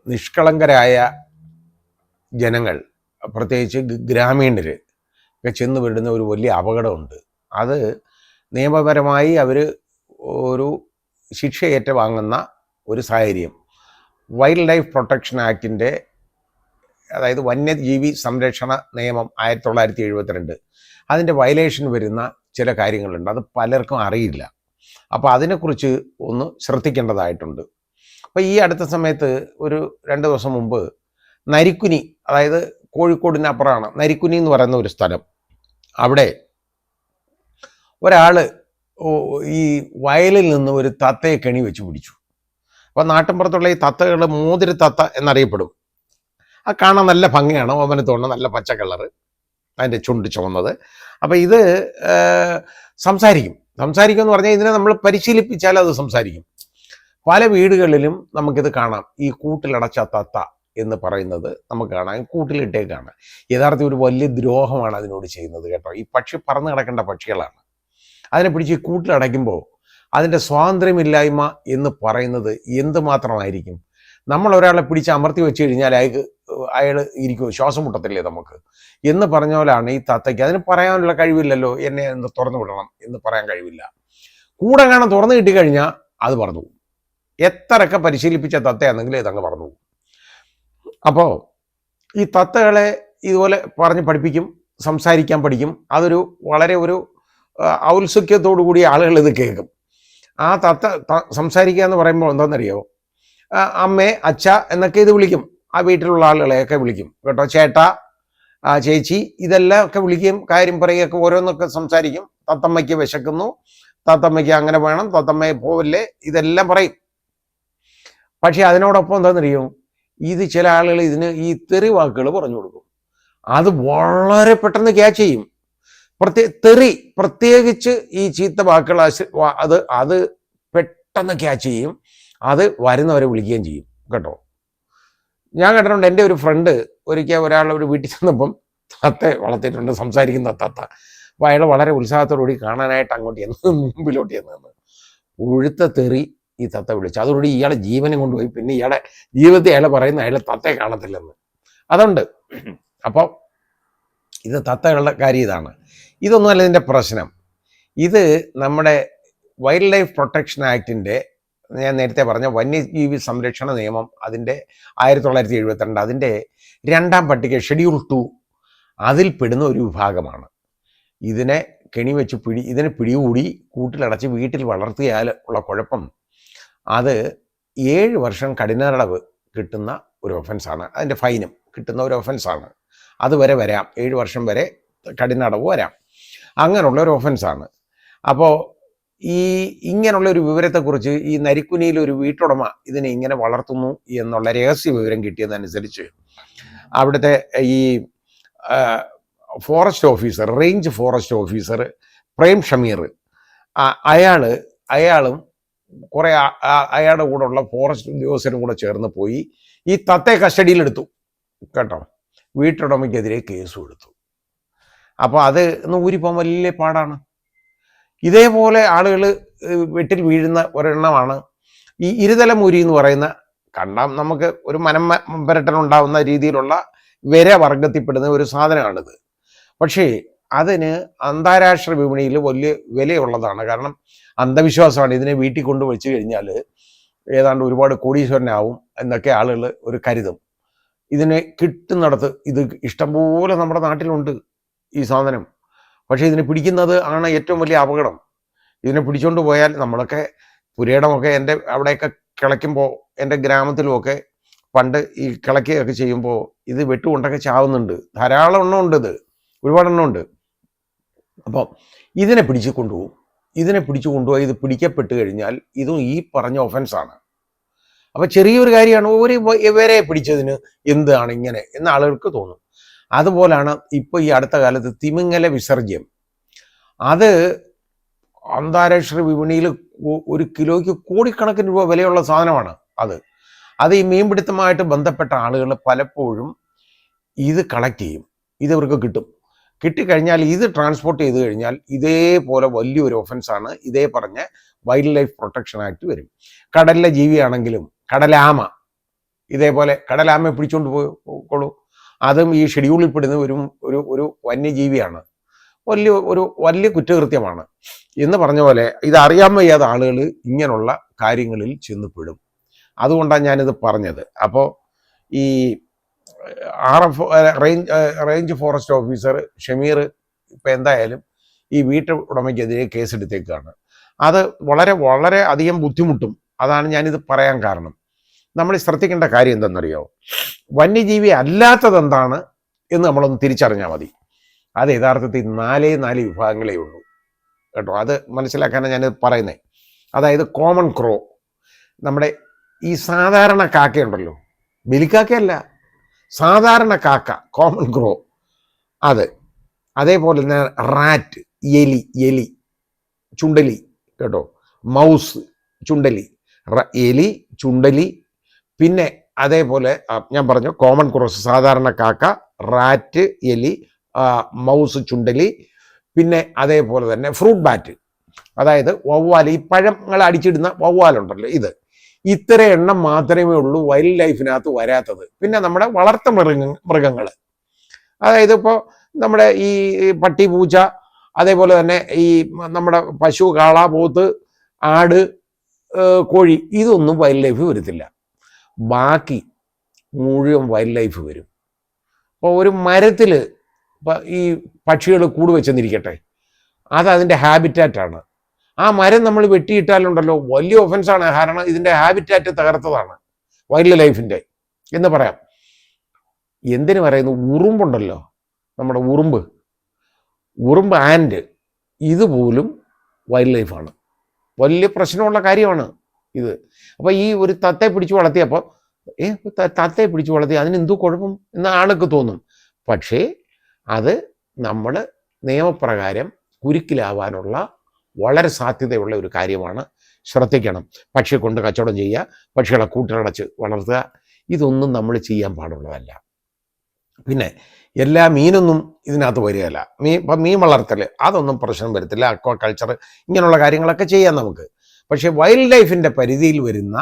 നിഷ്കളങ്കരായ ജനങ്ങൾ, പ്രത്യേകിച്ച് ഗ്രാമീണർ ഒക്കെ ചെന്ന് വിടുന്ന ഒരു വലിയ അപകടമുണ്ട്. അത് നിയമപരമായി അവർ ഒരു ശിക്ഷ ഏറ്റുവാങ്ങുന്ന ഒരു സാഹചര്യം വൈൽഡ് ലൈഫ് പ്രൊട്ടക്ഷൻ ആക്ടിൻ്റെ, അതായത് വന്യജീവി സംരക്ഷണ നിയമം 1972, അതിൻ്റെ വയലേഷൻ വരുന്ന ചില കാര്യങ്ങളുണ്ട്. അത് പലർക്കും അറിയില്ല. അപ്പോൾ അതിനെക്കുറിച്ച് ഒന്ന് ശ്രദ്ധിക്കേണ്ടതായിട്ടുണ്ട്. അപ്പോൾ ഈ അടുത്ത സമയത്ത് ഒരു 2 ദിവസം മുമ്പ് നരിക്കുനി, അതായത് കോഴിക്കോടിനപ്പുറമാണ് നരിക്കുനി എന്ന് പറയുന്ന ഒരു സ്ഥലം, അവിടെ ഒരാൾ ഈ വയലിൽ നിന്ന് ഒരു തത്തയെ കെണി വെച്ച് പിടിച്ചു. അപ്പോൾ നാട്ടിൻപുറത്തുള്ള ഈ തത്തകൾ മോതിര തത്ത എന്നറിയപ്പെടും. ആ കാണാൻ നല്ല ഭംഗിയാണ്, ഓമനത്തോണ്ട് നല്ല പച്ച കളറ്, അതിൻ്റെ ചുണ്ട് ചുവന്നത്. അപ്പോൾ ഇത് സംസാരിക്കും എന്ന് പറഞ്ഞാൽ ഇതിനെ നമ്മൾ പരിശീലിപ്പിച്ചാൽ അത് സംസാരിക്കും. പല വീടുകളിലും നമുക്കിത് കാണാം. ഈ കൂട്ടിലടച്ച തത്ത എന്ന് പറയുന്നത് നമുക്ക് കാണാം, കൂട്ടിലിട്ടേക്കാണ്. യഥാർത്ഥത്തിൽ ഒരു വലിയ ദ്രോഹമാണ് അതിനോട് ചെയ്യുന്നത് കേട്ടോ. ഈ പക്ഷി പറന്ന് കിടക്കേണ്ട പക്ഷികളാണ്. അതിനെ പിടിച്ച് ഈ കൂട്ടിലടയ്ക്കുമ്പോൾ അതിൻ്റെ സ്വാതന്ത്ര്യമില്ലായ്മ എന്ന് പറയുന്നത് എന്തുമാത്രമായിരിക്കും. നമ്മൾ ഒരാളെ പിടിച്ച് അമർത്തി വെച്ച് കഴിഞ്ഞാൽ അയാൾ ഇരിക്കും, ശ്വാസം മുട്ടത്തില്ലേ നമുക്ക് എന്ന് പറഞ്ഞ പോലാണ് ഈ തത്തയ്ക്ക്. അതിന് പറയാനുള്ള കഴിവില്ലല്ലോ, എന്നെ ഒന്ന് തുറന്നു വിടണം എന്ന് പറയാൻ കഴിവില്ല. കൂടെ കാണാൻ തുറന്നു കിട്ടിക്കഴിഞ്ഞാൽ അത് പറഞ്ഞു പോകും. എത്രയൊക്കെ പരിശീലിപ്പിച്ച തത്തയാണെങ്കിലും ഇതങ്ങ് പറഞ്ഞു പോകും. അപ്പോൾ ഈ തത്തകളെ ഇതുപോലെ പറഞ്ഞ് പഠിപ്പിക്കും, സംസാരിക്കാൻ പഠിക്കും. അതൊരു വളരെ ഒരു ഔത്സുക്യത്തോടു കൂടി ആളുകൾ ഇത് കേൾക്കും. ആ തത്ത സംസാരിക്കുക എന്ന് പറയുമ്പോൾ എന്താണെന്നറിയോ, അമ്മേ, അച്ഛ എന്നൊക്കെ ഇത് വിളിക്കും. ആ വീട്ടിലുള്ള ആളുകളെയൊക്കെ വിളിക്കും കേട്ടോ. ചേട്ടാ, ചേച്ചി, ഇതെല്ലാം ഒക്കെ വിളിക്കുകയും കാര്യം പറയുകയൊക്കെ ഓരോന്നൊക്കെ സംസാരിക്കും. തത്തമ്മയ്ക്ക് വിശക്കുന്നു, തത്തമ്മയ്ക്ക് അങ്ങനെ വേണം, തത്തമ്മയെ പോവല്ലേ, ഇതെല്ലാം പറയും. പക്ഷെ അതിനോടൊപ്പം എന്താണെന്നറിയോ, ഇത് ചില ആളുകൾ ഇതിന് ഈ തെറി വാക്കുകൾ പറഞ്ഞു കൊടുക്കും. അത് വളരെ പെട്ടെന്ന് ക്യാച്ച് ചെയ്യും. പ്രത്യേകിച്ച് ഈ ചീത്ത വാക്കുകൾ അത് പെട്ടെന്ന് ക്യാച്ച് ചെയ്യും. അത് വരുന്നവരെ വിളിക്കുകയും ചെയ്യും കേട്ടോ. ഞാൻ കേട്ടിട്ടുണ്ട്, എൻ്റെ ഒരു ഫ്രണ്ട് ഒരിക്കൽ ഒരു വീട്ടിൽ ചെന്നപ്പം തത്തയെ വളർത്തിയിട്ടുണ്ട്, സംസാരിക്കുന്ന തത്ത. അപ്പോൾ അയാൾ വളരെ ഉത്സാഹത്തോടുകൂടി കാണാനായിട്ട് അങ്ങോട്ട് ചെന്ന് മുമ്പിലോട്ട് ചെന്ന് ഉഴുത്ത തെറി ഈ തത്ത വിളിച്ചു. അതോടുകൂടി ഇയാളെ ജീവനെ കൊണ്ടുപോയി. പിന്നെ ഇയാളെ ജീവിതത്തിൽ അയാൾ പറയുന്ന അയാളെ തത്തയെ കാണത്തില്ലെന്ന്. അതുണ്ട്. അപ്പോൾ ഇത് തത്തകളുടെ കാര്യം ഇതാണ്. ഇതൊന്നുമല്ല ഇതിൻ്റെ പ്രശ്നം. ഇത് നമ്മുടെ വൈൽഡ് ലൈഫ് പ്രൊട്ടക്ഷൻ ആക്ടിൻ്റെ, ഞാൻ നേരത്തെ പറഞ്ഞ വന്യജീവി സംരക്ഷണ നിയമം, അതിൻ്റെ 1972, അതിൻ്റെ 2ാം പട്ടിക ഷെഡ്യൂൾ 2 അതിൽ പെടുന്ന ഒരു വിഭാഗമാണ്. ഇതിനെ കെണി വെച്ച് ഇതിനെ പിടികൂടി കൂട്ടിലടച്ച് വീട്ടിൽ വളർത്തിയാൽ ഉള്ള കുഴപ്പം, അത് 7 വർഷം കഠിനതടവ് കിട്ടുന്ന ഒരു ഒഫൻസാണ്. അതിൻ്റെ ഫൈനും കിട്ടുന്ന ഒരു ഒഫൻസാണ്. അതുവരെ വരാം, 7 വർഷം വരെ കഠിനതടവ് വരാം. അങ്ങനെയുള്ള ഒരു ഒഫൻസാണ്. അപ്പോൾ ഇങ്ങനെയുള്ളൊരു വിവരത്തെക്കുറിച്ച് ഈ നരിക്കുനിയിലൊരു വീട്ടുടമ ഇതിനെ ഇങ്ങനെ വളർത്തുന്നു എന്നുള്ള രഹസ്യ വിവരം കിട്ടിയതനുസരിച്ച് അവിടുത്തെ ഈ forest officer, range forest officer Prem Shameer, അയാളും കുറേ അയാളുടെ കൂടെ ഉള്ള ഫോറസ്റ്റ് ഉദ്യോഗസ്ഥരും കൂടെ ചേർന്ന് പോയി ഈ തത്തയെ കസ്റ്റഡിയിലെടുത്തു കേട്ടോ. വീട്ടുടമയ്ക്കെതിരെ കേസും എടുത്തു. അപ്പോൾ അത് ഊരിപ്പോകാൻ വലിയ പാടാണ്. ഇതേപോലെ ആളുകൾ വെട്ടിൽ വീഴുന്ന ഒരെണ്ണമാണ് ഈ ഇരുതലമൂരി എന്ന് പറയുന്ന, കണ്ടാൽ നമുക്ക് ഒരു മനംപരട്ടലുണ്ടാവുന്ന രീതിയിലുള്ള വർഗത്തിൽപ്പെടുന്ന ഒരു സാധനമാണിത്. പക്ഷേ അതിന് അന്താരാഷ്ട്ര വിപണിയിൽ വലിയ വിലയുള്ളതാണ്. കാരണം അന്ധവിശ്വാസമാണ്. ഇതിനെ വീട്ടിൽ കൊണ്ട് വെച്ച് കഴിഞ്ഞാൽ ഏതാണ്ട് ഒരുപാട് കോടീശ്വരനാവും എന്നൊക്കെ ആളുകൾ ഒരു കരുതും. ഇതിനെ കിട്ടുന്നിടത്ത് ഇത് ഇഷ്ടംപോലെ നമ്മുടെ നാട്ടിലുണ്ട് ഈ സാധനം. പക്ഷേ ഇതിനെ പിടിക്കുന്നത് ആണ് ഏറ്റവും വലിയ അപകടം. ഇതിനെ പിടിച്ചുകൊണ്ട് പോയാൽ നമ്മളൊക്കെ പുരയിടമൊക്കെ എൻ്റെ അവിടെയൊക്കെ കിളയ്ക്കുമ്പോൾ, എൻ്റെ ഗ്രാമത്തിലുമൊക്കെ പണ്ട് ഈ കിളയ്ക്കുകയൊക്കെ ചെയ്യുമ്പോൾ ഇത് വെട്ടുകൊണ്ടൊക്കെ ചാവുന്നുണ്ട്. ധാരാളം എണ്ണമുണ്ട്, ഇത് ഒരുപാട് എണ്ണമുണ്ട്. അപ്പോൾ ഇതിനെ പിടിച്ചു കൊണ്ടുപോകും. ഇതിനെ പിടിച്ചു കൊണ്ടുപോയി ഇത് പിടിക്കപ്പെട്ട് കഴിഞ്ഞാൽ ഇതും ഈ പറഞ്ഞ ഒഫൻസാണ്. അപ്പോൾ ചെറിയൊരു കാര്യമാണ്, ഇവരെ പിടിച്ചതിന് എന്താണ് ഇങ്ങനെ എന്ന് ആളുകൾക്ക് തോന്നും. അതുപോലാണ് ഇപ്പോൾ ഈ അടുത്ത കാലത്ത് തിമിംഗല വിസർജ്യം. അത് അന്താരാഷ്ട്ര വിപണിയിൽ 1 കിലോയ്ക്ക് കോടിക്കണക്കിന് രൂപ വിലയുള്ള സാധനമാണ്. അത് ഈ മീൻപിടുത്തമായിട്ട് ബന്ധപ്പെട്ട ആളുകൾ പലപ്പോഴും ഇത് കളക്ട് ചെയ്യും. ഇവർക്ക് കിട്ടിക്കഴിഞ്ഞാൽ ഇത് ട്രാൻസ്പോർട്ട് ചെയ്ത് കഴിഞ്ഞാൽ ഇതേപോലെ വലിയൊരു ഒഫൻസാണ്. ഇതേ പറഞ്ഞ വൈൽഡ് ലൈഫ് പ്രൊട്ടക്ഷൻ ആക്ട് വരും. കടലിലെ ജീവിയാണെങ്കിലും, കടലാമ ഇതേപോലെ കടലാമയെ പിടിച്ചുകൊണ്ട് പോയിക്കോളൂ. അതും ഈ ഷെഡ്യൂളിൽ പെടുന്ന ഒരു വന്യജീവിയാണ്, വലിയ കുറ്റകൃത്യമാണ് എന്ന് പറഞ്ഞ പോലെ ഇത് അറിയാൻ വയ്യാത്ത ആളുകൾ ഇങ്ങനെയുള്ള കാര്യങ്ങളിൽ ചെന്നപ്പെടും. അതുകൊണ്ടാണ് ഞാനിത് പറഞ്ഞത്. അപ്പോൾ ഈ RF range forest officer Shameer ഇപ്പം എന്തായാലും ഈ വീട്ടുടമയ്ക്കെതിരെ കേസെടുത്തേക്കാണ്. അത് വളരെ അധികം ബുദ്ധിമുട്ടും. അതാണ് ഞാനിത് പറയാൻ കാരണം. നമ്മൾ ശ്രദ്ധിക്കേണ്ട കാര്യം എന്തെന്നറിയോ, വന്യജീവി അല്ലാത്തത് എന്താണ് എന്ന് നമ്മളൊന്ന് തിരിച്ചറിഞ്ഞാൽ മതി. അത് യഥാർത്ഥത്തിൽ 4 വിഭാഗങ്ങളേ ഉള്ളൂ കേട്ടോ. അത് മനസ്സിലാക്കാനാണ് ഞാനിത് പറയുന്നത്. അതായത് കോമൺ ക്രോ, നമ്മുടെ ഈ സാധാരണ കാക്കയുണ്ടല്ലോ, ബലിക്കാക്കയല്ല, സാധാരണ കാക്ക, കോമൺ ക്രോ, അത്. അതേപോലെ തന്നെ റാറ്റ്, എലി ചുണ്ടലി കേട്ടോ, മൗസ് ചുണ്ടലി, എലി ചുണ്ടലി. പിന്നെ അതേപോലെ ഞാൻ പറഞ്ഞു കോമൺ ക്രോസ്, സാധാരണ കാക്ക, റാറ്റ്, എലി, മൗസ് ചുണ്ടലി. പിന്നെ അതേപോലെ തന്നെ ഫ്രൂട്ട് ബാറ്റ്, അതായത് വവ്വാൽ, ഈ പഴങ്ങൾ അടിച്ചിടുന്ന വവ്വാലുണ്ടല്ലോ, ഇത്ര എണ്ണം മാത്രമേ ഉള്ളൂ വൈൽഡ് ലൈഫിനകത്ത് വരാത്തത്. പിന്നെ നമ്മുടെ വളർത്ത മൃഗങ്ങൾ, അതായത് ഇപ്പോൾ നമ്മുടെ ഈ പട്ടി, പൂച്ച, അതേപോലെ തന്നെ ഈ നമ്മുടെ പശു, കാള, പോത്ത്, ആട്, കോഴി, ഇതൊന്നും വൈൽഡ് ലൈഫ് വരത്തില്ല. ബാക്കി മുഴുവൻ വൈൽഡ് ലൈഫ് വരും. അപ്പോൾ ഒരു മരത്തിൽ ഈ പക്ഷികൾ കൂട് വെച്ചെന്നിരിക്കട്ടെ, അത് അതിൻ്റെ ഹാബിറ്റാറ്റാണ്. ആ മരം നമ്മൾ വെട്ടിയിട്ടാലുണ്ടല്ലോ വലിയ ഒഫൻസാണ്. കാരണം ഇതിൻ്റെ ഹാബിറ്റാറ്റ് തകർത്തതാണ് വൈൽഡ് ലൈഫിൻ്റെ എന്ന് പറയാം. എന്തിനു പറയുന്നു, ഉറുമ്പുണ്ടല്ലോ, നമ്മുടെ ഉറുമ്പ് ആൻഡ്, ഇതുപോലും വൈൽഡ് ലൈഫാണ്. വലിയ പ്രശ്നമുള്ള കാര്യമാണ് ഇത്. അപ്പോൾ ഈ ഒരു തത്തയെ പിടിച്ചു വളർത്തിയപ്പോൾ തത്തയെ പിടിച്ചു വളർത്തി അതിനെന്തോ കുഴപ്പം എന്ന് ആൾക്ക് തോന്നും. പക്ഷേ അത് നമ്മൾ നിയമപ്രകാരം കുരുക്കിലാവാനുള്ള വളരെ സാധ്യതയുള്ള ഒരു കാര്യമാണ്. ശ്രദ്ധിക്കണം. പക്ഷിയെ കൊണ്ട് കച്ചവടം ചെയ്യുക, പക്ഷികളെ കൂട്ടിലടച്ച് വളർത്തുക, ഇതൊന്നും നമ്മൾ ചെയ്യാൻ പാടുള്ളതല്ല. പിന്നെ എല്ലാ മീനൊന്നും ഇതിനകത്ത് വരികയല്ല. മീൻ വളർത്തൽ അതൊന്നും പ്രശ്നം വരത്തില്ല. അക്വാ കൾച്ചർ ഇങ്ങനെയുള്ള കാര്യങ്ങളൊക്കെ ചെയ്യാം നമുക്ക്. പക്ഷേ വൈൽഡ് ലൈഫിൻ്റെ പരിധിയിൽ വരുന്ന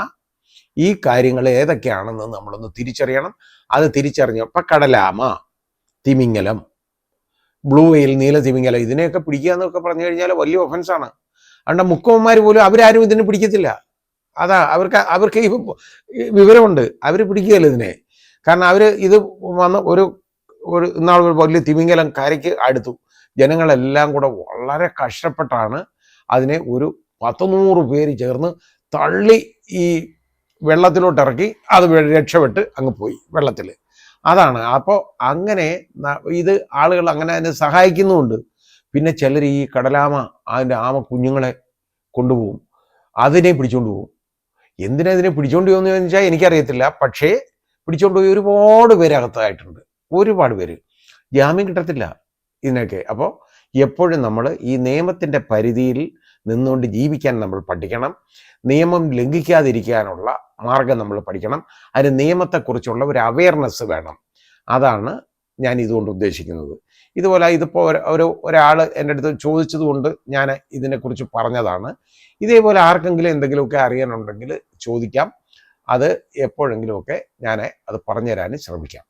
ഈ കാര്യങ്ങൾ ഏതൊക്കെയാണെന്ന് നമ്മളൊന്ന് തിരിച്ചറിയണം. അത് തിരിച്ചറിഞ്ഞപ്പോൾ കടലാമ, തിമിംഗലം, ബ്ലൂ വെയിൽ, നീല തിമിംഗലം, ഇതിനെയൊക്കെ പിടിക്കുക എന്നൊക്കെ പറഞ്ഞു കഴിഞ്ഞാൽ വലിയ ഒഫൻസാണ്. അതുകൊണ്ട് മുക്കവന്മാർ പോലും അവരാരും ഇതിനെ പിടിക്കത്തില്ല. അവർക്ക് ഈ വിവരമുണ്ട്, അവർ പിടിക്കുകയല്ല ഇതിനെ. കാരണം അവർ ഇത് വന്ന് ഒരു ഇന്നാൾ വലിയ തിമിംഗലം കരയ്ക്ക് അടുത്തു. ജനങ്ങളെല്ലാം കൂടെ വളരെ കഷ്ടപ്പെട്ടാണ് അതിനെ ഒരു 100 പേര് ചേർന്ന് തള്ളി ഈ വെള്ളത്തിലോട്ട് ഇറക്കി. അത് രക്ഷപ്പെട്ട് അങ്ങ് പോയി വെള്ളത്തിൽ. അതാണ്. അപ്പോൾ അങ്ങനെ ഇത് ആളുകൾ അങ്ങനെ അതിനെ സഹായിക്കുന്നുമുണ്ട്. പിന്നെ ചിലർ ഈ കടലാമ, അതിൻ്റെ ആമ കുഞ്ഞുങ്ങളെ കൊണ്ടുപോകും, അതിനെ പിടിച്ചുകൊണ്ട് പോകും. എന്തിനാ ഇതിനെ പിടിച്ചുകൊണ്ട് പോകുന്നു ചോദിച്ചാൽ എനിക്കറിയത്തില്ല. പക്ഷേ പിടിച്ചുകൊണ്ട് പോയി ഒരുപാട് പേര് അകത്തായിട്ടുണ്ട്. ഒരുപാട് പേര്. ജാമ്യം കിട്ടത്തില്ല ഇതിനൊക്കെ. അപ്പോൾ എപ്പോഴും നമ്മൾ ഈ നിയമത്തിൻ്റെ പരിധിയിൽ നിന്നുകൊണ്ട് ജീവിക്കാൻ നമ്മൾ പഠിക്കണം. നിയമം ലംഘിക്കാതിരിക്കാനുള്ള മാർഗം നമ്മൾ പഠിക്കണം. അതിന് നിയമത്തെക്കുറിച്ചുള്ള ഒരു അവയർനെസ് വേണം. അതാണ് ഞാൻ ഇതുകൊണ്ട് ഉദ്ദേശിക്കുന്നത്. ഇതുപോലെ ഇതിപ്പോൾ ഒരാൾ എൻ്റെ അടുത്ത് ചോദിച്ചത് കൊണ്ട് ഞാൻ ഇതിനെക്കുറിച്ച് പറഞ്ഞതാണ്. ഇതേപോലെ ആർക്കെങ്കിലും എന്തെങ്കിലുമൊക്കെ അറിയാനുണ്ടെങ്കിൽ ചോദിക്കാം. അത് എപ്പോഴെങ്കിലുമൊക്കെ ഞാൻ അത് പറഞ്ഞു തരാൻ ശ്രമിക്കാം.